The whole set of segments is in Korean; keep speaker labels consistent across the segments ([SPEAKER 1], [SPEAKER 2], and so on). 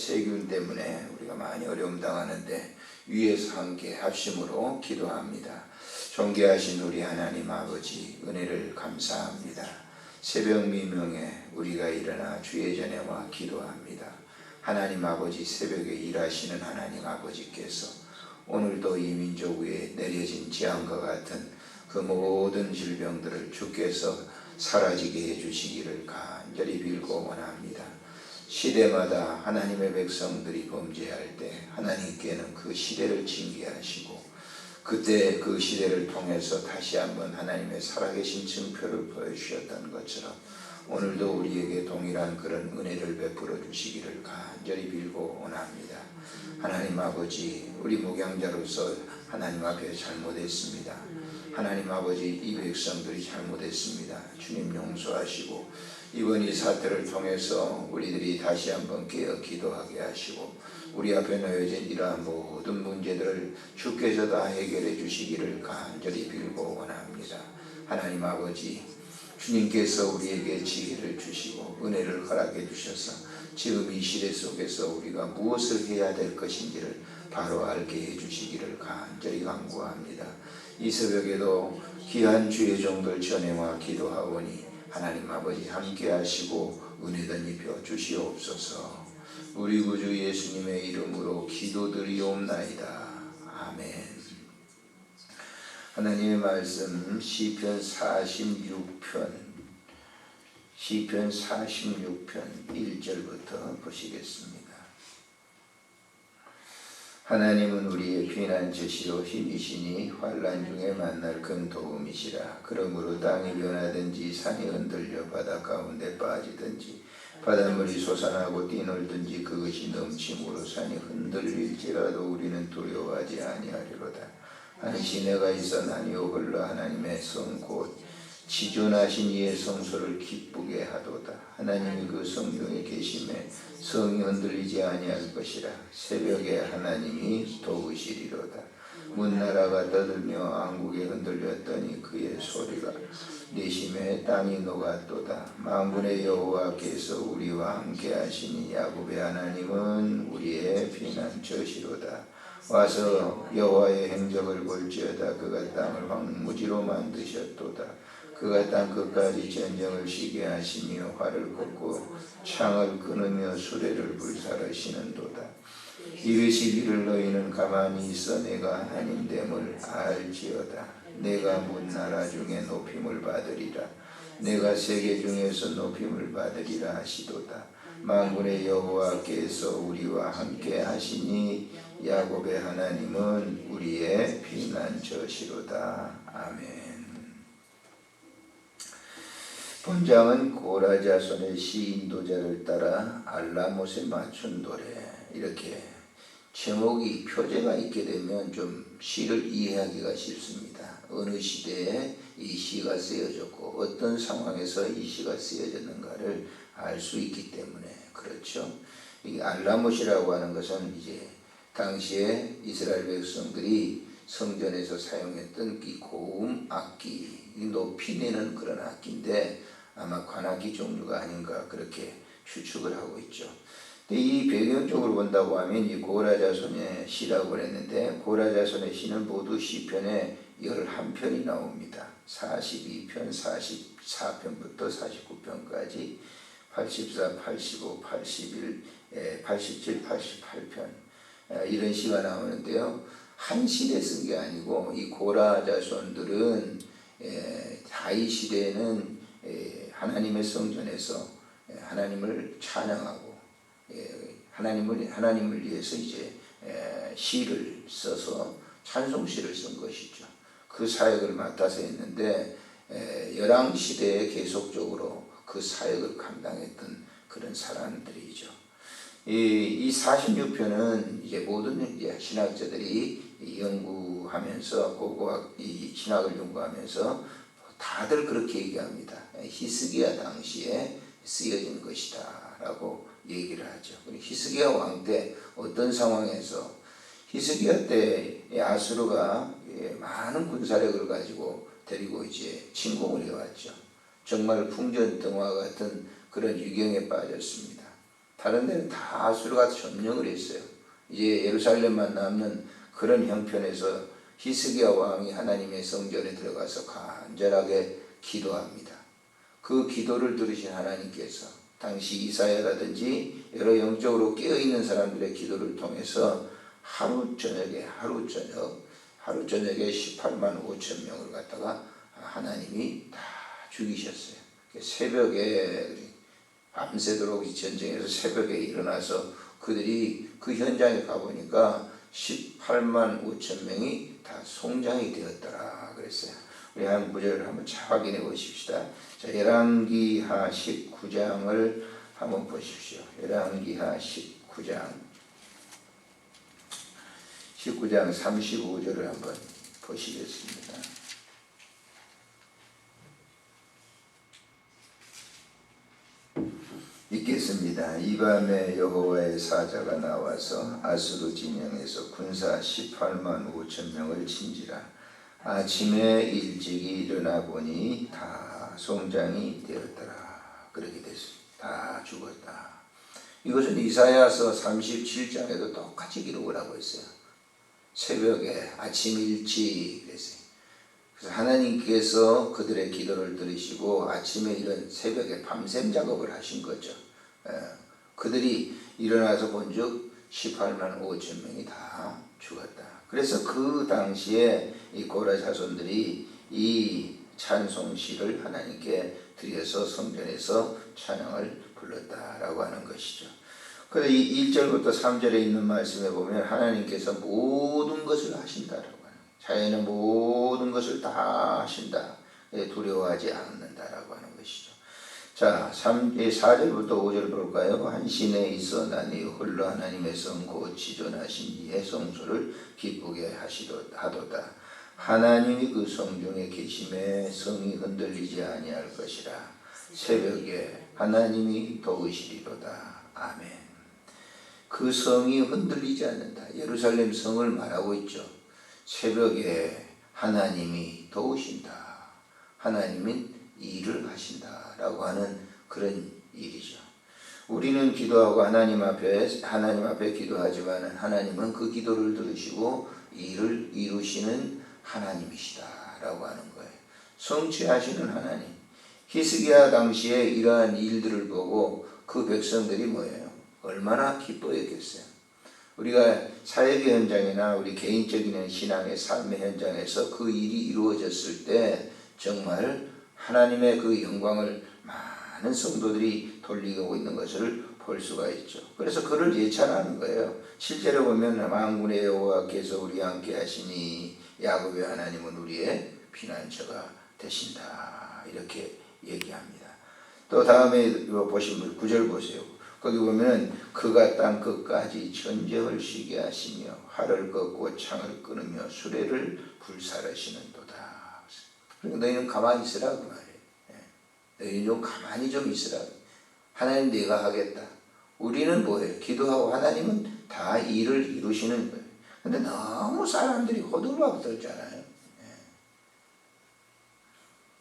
[SPEAKER 1] 세균 때문에 우리가 많이 어려움 당하는데 위에서 함께 합심으로 기도합니다. 존귀하신 우리 하나님 아버지, 은혜를 감사합니다. 새벽 미명에 우리가 일어나 주의 전에 와 기도합니다. 하나님 아버지, 새벽에 일하시는 하나님 아버지께서 오늘도 이 민족 위에 내려진 재앙과 같은 그 모든 질병들을 주께서 사라지게 해주시기를 간절히 빌고 원합니다. 시대마다 하나님의 백성들이 범죄할 때 하나님께는 그 시대를 징계하시고 그때 그 시대를 통해서 다시 한번 하나님의 살아계신 증표를 보여주셨던 것처럼 오늘도 우리에게 동일한 그런 은혜를 베풀어 주시기를 간절히 빌고 원합니다. 하나님 아버지, 우리 목양자로서 하나님 앞에 잘못했습니다. 하나님 아버지, 이 백성들이 잘못했습니다. 주님 용서하시고 이번 이 사태를 통해서 우리들이 다시 한번 깨어 기도하게 하시고 우리 앞에 놓여진 이러한 모든 문제들을 주께서 다 해결해 주시기를 간절히 빌고 원합니다. 하나님 아버지, 주님께서 우리에게 지혜를 주시고 은혜를 허락해 주셔서 지금 이 시대 속에서 우리가 무엇을 해야 될 것인지를 바로 알게 해 주시기를 간절히 간구합니다. 이 새벽에도 귀한 주의 종들 전에와 기도하오니 하나님 아버지 함께 하시고 은혜 덧입혀 주시옵소서. 우리 구주 예수님의 이름으로 기도드리옵나이다. 아멘. 하나님의 말씀 시편 46편 1절부터 보시겠습니다. 하나님은 우리의 피난처시요 힘이시니 환난 중에 만날 큰 도움이시라. 그러므로 땅이 변하든지 산이 흔들려 바다 가운데 빠지든지 바닷물이 솟아나고 뛰놀든지 그것이 넘침으로 산이 흔들릴지라도 우리는 두려워하지 아니하리로다. 한 시내가 있어 나뉘어 흘러 하나님의 성 곧 지존하신 이의 성소를 기쁘게 하도다. 하나님이 그 성중에 계심에 성이 흔들리지 아니할 것이라. 새벽에 하나님이 도우시리로다. 문나라가 떠들며 왕국에 흔들렸더니 그의 소리가 내심에 땅이 녹았도다. 만군의 여호와께서 우리와 함께 하시니 야곱의 하나님은 우리의 피난처시로다. 와서 여호와의 행적을 볼지어다. 그가 땅을 황무지로 만드셨도다. 그가 땅 끝까지 전쟁을 쉬게 하시며 활을 걷고 창을 끊으며 수레를 불사르시는도다. 이르시기를 너희는 가만히 있어 내가 하나님됨을 알지어다. 내가 문나라 중에 높임을 받으리라. 내가 세계 중에서 높임을 받으리라 하시도다. 만군의 여호와께서 우리와 함께 하시니 야곱의 하나님은 우리의 피난처시로다. 아멘. 본장은 고라 자손의 시인도자를 따라 알라못에 맞춘 노래. 이렇게 제목이 표제가 있게 되면 좀 시를 이해하기가 쉽습니다. 어느 시대에 이 시가 쓰여졌고 어떤 상황에서 이 시가 쓰여졌는가를 알 수 있기 때문에 그렇죠. 이 알라못이라고 하는 것은 이제 당시에 이스라엘 백성들이 성전에서 사용했던 이 고음 악기, 높이 내는 그런 악기인데 아마 관악기 종류가 아닌가 그렇게 추측을 하고 있죠. 근데 이 배경적으로 본다고 하면 이 고라 자손의 시라고 했는데 고라 자손의 시는 모두 시편에 11편이 나옵니다. 42편, 44편부터 49편까지 84, 85, 81, 87, 88편 이런 시가 나오는데요. 한 시대 쓴 게 아니고 이 고라 자손들은 다윗 시대에는 하나님의 성전에서 하나님을 찬양하고 하나님을 위해서 이제 시를 써서 찬송시를 쓴 것이죠. 그 사역을 맡아서 했는데 열왕 시대에 계속적으로 그 사역을 감당했던 그런 사람들이죠. 이 46편은 이제 모든 이제 신학자들이 연구하면서 고고학 이 신학을 연구하면서 다들 그렇게 얘기합니다. 히스기야 당시에 쓰여진 것이다라고 얘기를 하죠. 히스기야 왕 때 어떤 상황에서 히스기야 때 아수르가 많은 군사력을 가지고 데리고 이제 침공을 해왔죠. 정말 풍전등화 같은 그런 유경에 빠졌습니다. 다른 데는 다 아수르가 점령을 했어요. 이제 예루살렘만 남는 그런 형편에서 히스기야 왕이 하나님의 성전에 들어가서 간절하게 기도합니다. 그 기도를 들으신 하나님께서 당시 이사야라든지 여러 영적으로 깨어있는 사람들의 기도를 통해서 하루 저녁에 18만 5천 명을 갖다가 하나님이 다 죽이셨어요. 새벽에 밤새도록 이 전쟁에서 새벽에 일어나서 그들이 그 현장에 가보니까 18만 5천 명이 다 송장이 되었더라 그랬어요. 우리 한 구절을 한번 확인해 보십시다. 자, 열왕기하 19장을 한번 보십시오. 열왕기하 19장 35절을 한번 보시겠습니다. 읽겠습니다. 이 밤에 여호와의 사자가 나와서 아수르 진영에서 군사 18만 5천 명을 친지라. 아침에 일찍이 일어나 보니 다 송장이 되었더라. 그렇게 됐습니다. 다 죽었다. 이것은 이사야서 37장에도 똑같이 기록을 하고 있어요. 새벽에 아침 일찍 그랬어요. 그래서 하나님께서 그들의 기도를 들으시고 아침에 이런 새벽에 밤샘 작업을 하신 거죠. 그들이 일어나서 본즉 18만 5천 명이 다 죽었다. 그래서 그 당시에 이 고라 자손들이 이 찬송시를 하나님께 드려서 성전에서 찬양을 불렀다라고 하는 것이죠. 그래서 이 1절부터 3절에 있는 말씀에 보면 하나님께서 모든 것을 하신다라고 하는, 자연의 모든 것을 다 하신다. 두려워하지 않는다라고 하는 것이죠. 자, 4절부터 5절 볼까요? 한 시내에 있어 나니 홀로 하나님의 성 곧 지존하신 이의 성소를 기쁘게 하도다. 하나님이 그 성중에 계심에 성이 흔들리지 아니할 것이라. 새벽에 하나님이 도우시리로다. 아멘. 그 성이 흔들리지 않는다. 예루살렘 성을 말하고 있죠. 새벽에 하나님이 도우신다. 하나님은 일을 하신다라고 하는 그런 일이죠. 우리는 기도하고 하나님 앞에 기도하지만 하나님은 그 기도를 들으시고 일을 이루시는 하나님이시다라고 하는 거예요. 성취하시는 하나님. 히스기야 당시에 이러한 일들을 보고 그 백성들이 뭐예요? 얼마나 기뻐했겠어요. 우리가 사역의 현장이나 우리 개인적인 신앙의 삶의 현장에서 그 일이 이루어졌을 때 정말 하나님의 그 영광을 많은 성도들이 돌리고 있는 것을 볼 수가 있죠. 그래서 그를 예찬하는 거예요. 실제로 보면 만군의 여호와께서 우리와 함께 하시니 야곱의 하나님은 우리의 피난처가 되신다. 이렇게 얘기합니다. 또 다음에 보시면 9절 보세요. 거기 보면 그가 땅 끝까지 전쟁을 쉬게 하시며 활을 꺾고 창을 끊으며 수레를 불살하시는도다. 그러니까 너희는 가만히 있으라 그 말이에요. 너희는 좀 가만히 좀 있으라. 하나님 내가 하겠다. 우리는 뭐예요? 기도하고 하나님은 다 일을 이루시는 거예요. 근데 너무 사람들이 호들갑 떨잖아요.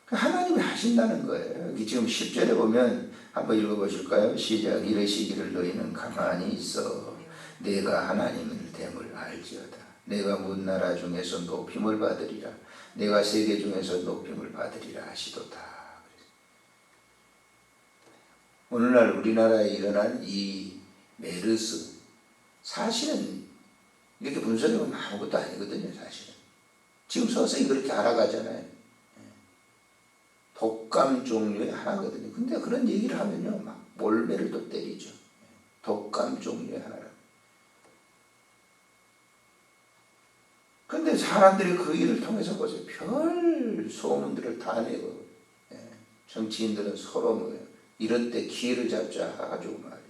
[SPEAKER 1] 하나님이 하신다는 거예요. 여기 지금 10절에 보면 한번 읽어보실까요? 시작. 이르시기를 너희는 가만히 있어 내가 하나님을 됨을 알지어다. 내가 문 나라 중에서 높임을 받으리라. 내가 세계 중에서 높임을 받으리라 하시도다. 오늘날 우리나라에 일어난 이 메르스, 사실은 이렇게 분석해보면 아무것도 아니거든요. 사실은 지금 서서히 그렇게 알아가잖아요. 독감 종류의 하나거든요. 근데 그런 얘기를 하면요, 막 몰매를 또 때리죠. 독감 종류의 하나라. 근데 사람들이 그 일을 통해서 보세요. 별 소문들을 다 내고, 정치인들은 서로 뭐예요? 이럴 때 기회를 잡자 가지고 말이에요.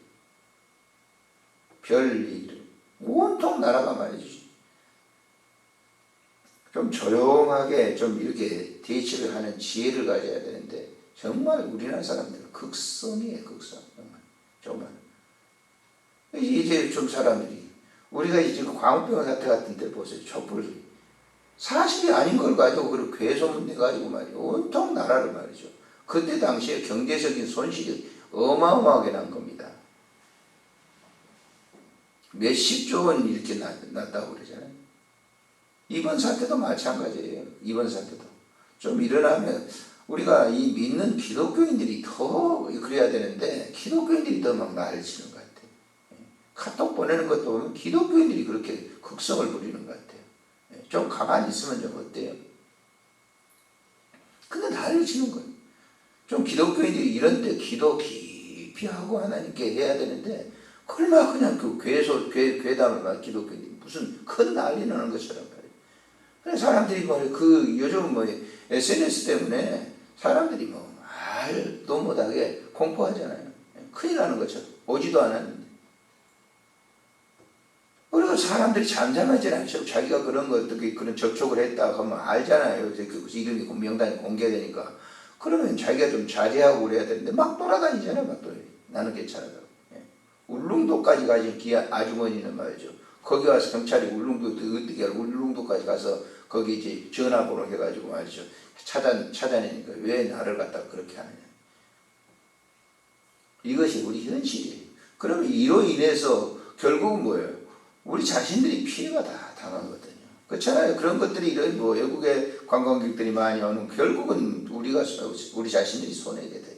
[SPEAKER 1] 별 일을 온통 나라가 말이죠. 좀 조용하게 좀 이렇게 대치를 하는 지혜를 가져야 되는데 정말 우리나라 사람들은 극성이에요. 극성. 정말. 이제 좀 사람들이 우리가 이제 광우병 사태 같은 데 보세요. 촛불 사실이 아닌 걸 가지고 그렇게 괴소문 내가지고 말이에요. 온통 나라를 말이죠. 그때 당시에 경제적인 손실이 어마어마하게 난 겁니다. 몇십조 원 이렇게 났다고 그러잖아요. 이번 사태도 마찬가지예요. 이번 사태도. 좀 일어나면 우리가 이 믿는 기독교인들이 더 그래야 되는데 기독교인들이 더 막 말을 치는 것 같아요. 카톡 보내는 것도 보면 기독교인들이 그렇게 극성을 부리는 것 같아요. 좀 가만히 있으면 좀 어때요? 근데 난리를 치는 거예요. 좀 기독교인들이 이런 때 기도 깊이 하고 하나님께 해야 되는데 그걸 막 그냥 그 괴담을 막 기독교인들이 무슨 큰 난리 나는 것처럼 말이에요. 그래서 사람들이 그 요즘 SNS 때문에 사람들이 말도 못하게 공포하잖아요. 큰일 나는 것처럼 오지도 않았는데. 그리고 사람들이 잠잠하지 않죠. 자기가 그런 거 어떻게 그런 접촉을 했다 하면 알잖아요. 그 이름이 명단이 공개되니까. 그러면 자기가 좀 자제하고 그래야 되는데 막 돌아다니잖아요. 막 돌아다니. 나는 괜찮아요. 울릉도까지 가신 아주머니는 말이죠. 거기 가서 경찰이 울릉도까지 가서 거기 이제 전화번호 해가지고 말이죠. 찾아내니까 왜 나를 갖다 그렇게 하느냐. 이것이 우리 현실이에요. 그러면 이로 인해서 결국은 뭐예요? 우리 자신들이 피해가 다 당하거든요. 그렇잖아요. 그런 것들이 이런 외국의 관광객들이 많이 오는 결국은 우리 자신들이 손해게 돼요.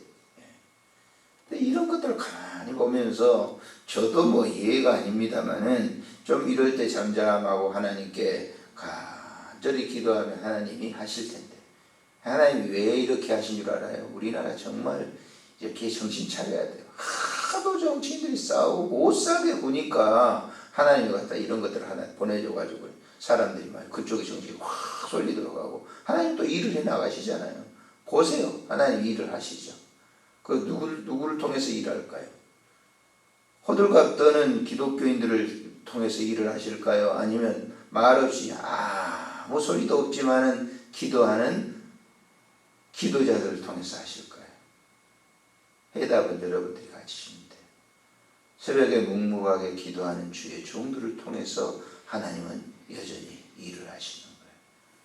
[SPEAKER 1] 근데 이런 것들을 가만히 보면서 저도 이해가 아닙니다만은 좀 이럴 때 잠잠하고 하나님께 간절히 기도하면 하나님이 하실 텐데 하나님이 왜 이렇게 하신 줄 알아요? 우리나라 정말 이렇게 정신 차려야 돼요. 하도 정치인들이 싸우고 못 살게 보니까 하나님이 갖다 이런 것들을 하나 보내줘가지고 사람들이 막 그쪽에 정신이 확 쏠리도록 하고 하나님 또 일을 해 나가시잖아요. 보세요. 하나님 일을 하시죠. 그 누구를 통해서 일할까요? 호들갑 떠는 기독교인들을 통해서 일을 하실까요? 아니면 말없이 아무 소리도 없지만은 기도하는 기도자들을 통해서 하실까요? 해답은 여러분들이 가지시면 돼요. 새벽에 묵묵하게 기도하는 주의 종들을 통해서 하나님은 여전히 일을 하시는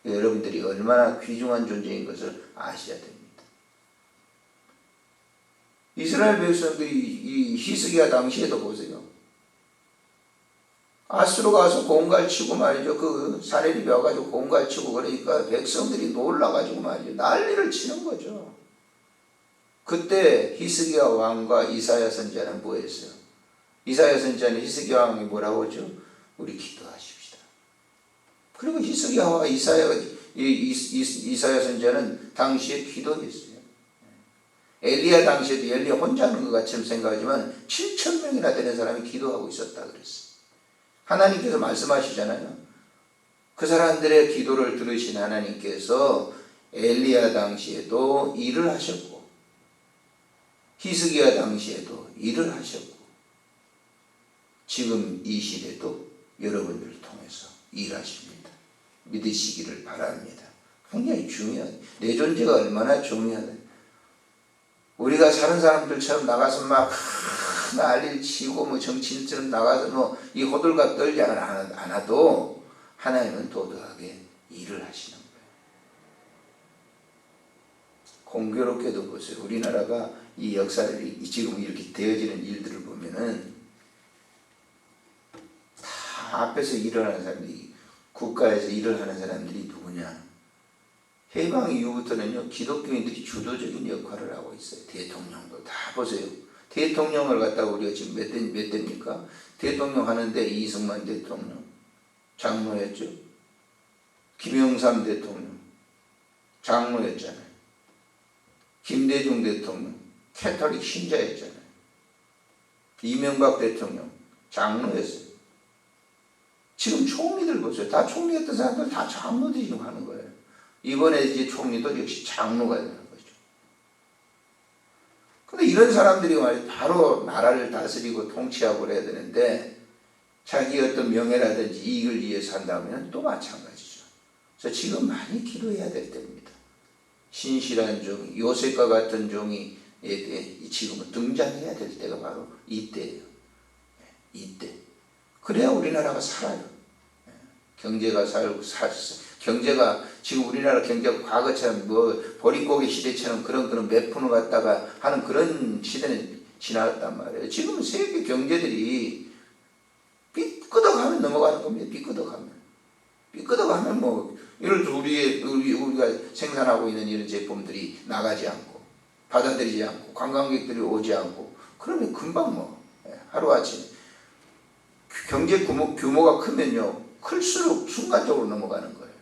[SPEAKER 1] 거예요. 여러분들이 얼마나 귀중한 존재인 것을 아셔야 됩니다. 이스라엘 백성들이 이 히스기야 당시에도 보세요. 아수로 가서 공갈치고 말이죠. 그 사내립이 와가지고 공갈치고 그러니까 백성들이 놀라가지고 말이죠. 난리를 치는 거죠. 그때 히스기야 왕과 이사야 선지자는 뭐 했어요? 이사야 선지자는 히스기야 왕이 뭐라고 하죠? 우리 기도하십시다. 그리고 히스기야와 이사야 선지자는 당시에 기도했어요. 엘리야 당시에도 엘리야 혼자 하는 것 같이 생각하지만 7,000명이나 되는 사람이 기도하고 있었다 그랬어요. 하나님께서 말씀하시잖아요. 그 사람들의 기도를 들으신 하나님께서 엘리야 당시에도 일을 하셨고 히스기야 당시에도 일을 하셨고 지금 이 시대도 여러분들을 통해서 일하십니다. 믿으시기를 바랍니다. 굉장히 중요한 내 존재가 얼마나 중요하다. 우리가 사는 사람들처럼 나가서 막 난리를 치고 정치인처럼 나가서 이 호들갑 떨지 않아도 하나님은 도덕하게 일을 하시는 거예요. 공교롭게도 보세요. 우리나라가 이 역사를 지금 이렇게 되어지는 일들을 보면은 다 앞에서 일을 하는 사람들이 국가에서 일을 하는 사람들이 누구냐? 해방 이후부터는요, 기독교인들이 주도적인 역할을 하고 있어요. 대통령도 다 보세요. 대통령을 갖다가 우리가 지금 몇 대입니까? 대통령 하는데 이승만 대통령, 장로였죠. 김영삼 대통령, 장로였잖아요. 김대중 대통령, 캐톨릭 신자였잖아요. 이명박 대통령, 장로였어요. 지금 총리들 보세요. 다 총리였던 사람들 다 장로들이 지금 하는 거예요. 이번에 이제 총리도 역시 장로가 되는 거죠. 근데 이런 사람들이 바로 나라를 다스리고 통치하고 그래야 되는데 자기 어떤 명예라든지 이익을 위해서 한다면 또 마찬가지죠. 그래서 지금 많이 기도해야 될 때입니다. 신실한 종, 요셉과 같은 종이 지금은 등장해야 될 때가 바로 이때예요. 이때. 그래야 우리나라가 살아요. 경제가 살고 경제가 지금 우리나라 경제가 과거처럼 보릿고개 시대처럼 그런 몇 푼을 갖다가 하는 그런 시대는 지나갔단 말이에요. 지금 세계 경제들이 넘어가는 겁니다. 삐끗어가면 뭐 예를 들어 우리가 생산하고 있는 이런 제품들이 나가지 않고 받아들이지 않고 관광객들이 오지 않고 그러면 금방 뭐 하루아침 경제 규모가 크면요 클수록 순간적으로 넘어가는 거예요.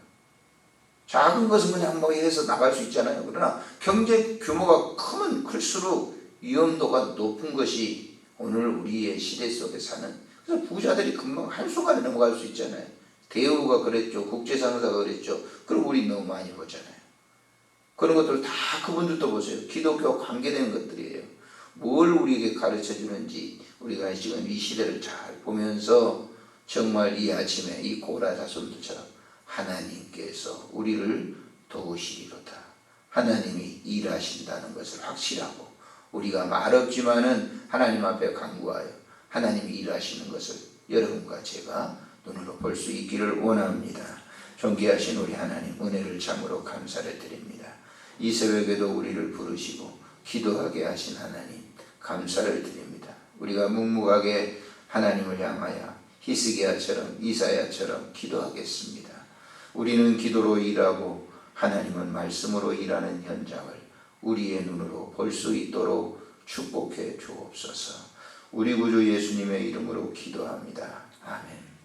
[SPEAKER 1] 작은 것은 그냥 뭐 해서 나갈 수 있잖아요. 그러나 경제 규모가 크면 클수록 위험도가 높은 것이 오늘 우리의 시대 속에 사는, 그래서 부자들이 금방 한순간에 넘어갈 수 있잖아요. 대우가 그랬죠. 국제상사가 그랬죠. 그럼 우리 너무 많이 보잖아요. 그런 것들 다 그분들도 보세요. 기독교와 관계되는 것들이에요. 뭘 우리에게 가르쳐 주는지 우리가 지금 이 시대를 잘 보면서 정말 이 아침에 이 고라 자손들처럼 하나님께서 우리를 도우시리로다. 하나님이 일하신다는 것을 확실하고 우리가 말없지만은 하나님 앞에 간구하여 하나님이 일하시는 것을 여러분과 제가 눈으로 볼 수 있기를 원합니다. 존귀하신 우리 하나님, 은혜를 참으로 감사를 드립니다. 이 새벽에도 우리를 부르시고 기도하게 하신 하나님 감사를 드립니다. 우리가 묵묵하게 하나님을 향하여 히스기야처럼 이사야처럼 기도하겠습니다. 우리는 기도로 일하고 하나님은 말씀으로 일하는 현장을 우리의 눈으로 볼 수 있도록 축복해 주옵소서. 우리 구주 예수님의 이름으로 기도합니다. 아멘.